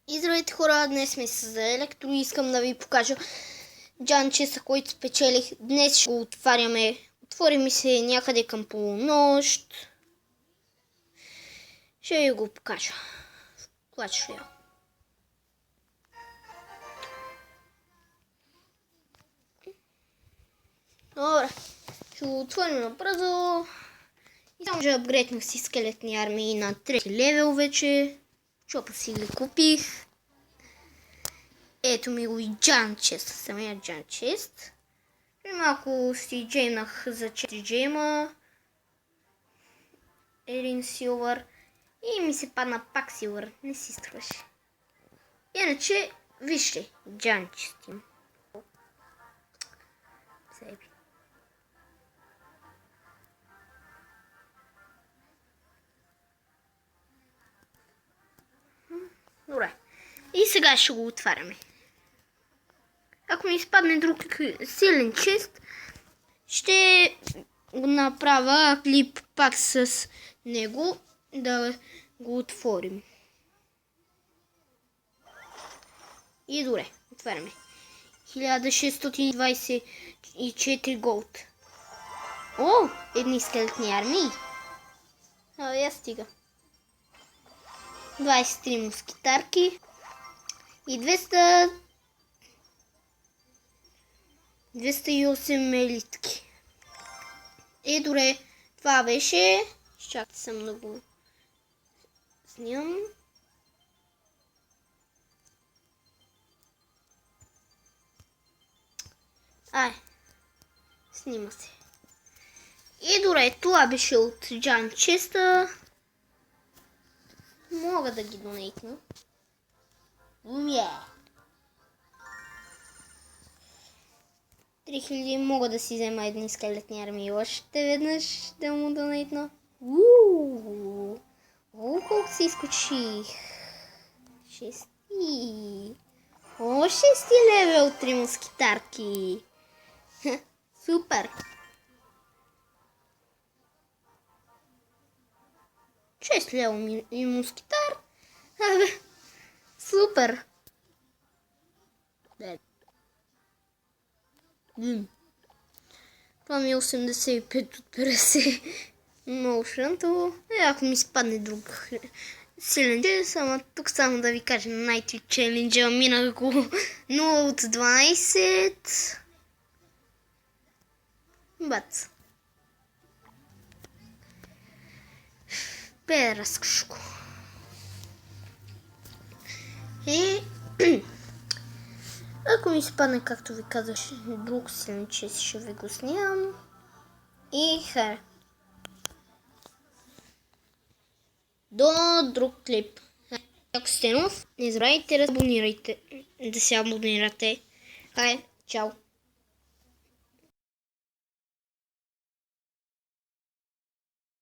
И здравейте хора, днес сме с Електро и искам да ви покажа джанчеса, който спечелих. Днес ще го отваряме. Отвори ми се някъде към полунощ. Ще ви го покажа. Клач Роял. Добре, ще го отворим набързо. И само че апгрейднах си скелетни армии на 3 левел вече. Чопа си ги купих. Ето ми го и джанчест, самия джанчест. И малко си джеймнах за 4 джейма. Един силвър. И ми се падна пак силвър. Не си струваше. Иначе, вижте, джанчест им. Сейби. Добре. И сега ще го отваряме. Ако ми изпадне друг силен чест, ще го направя клип пак с него, да го отворим. И добре, отваряме. 1624 голд. О, едни скелетни армии. Я стига. 23 мускитарки и 208 елитки. И добре, това беше. Чакайте съм да го снимам. Снима се. И добре, това беше от джанчеста. Мога да ги донейтна. 3000 мога да си взема едни скелетни армии. Още веднъж да му донейтна. Колко си изкочих. 6. О, 6 левел 3 мускитарки. Супер. 6 левел и мускитар. Супер. Това ми е 85 от 50. Много шантово. Ако ми спадне друг силен челендж, тук само да ви кажа на Night Challenge минах го 0 от 12. Бац. Пераскшко. Ако ми спадне, както ви казах, друг силен чест, ще ви го снимам. И до друг клип. Ако сте нов, не забравяйте да се абонирате. Чао!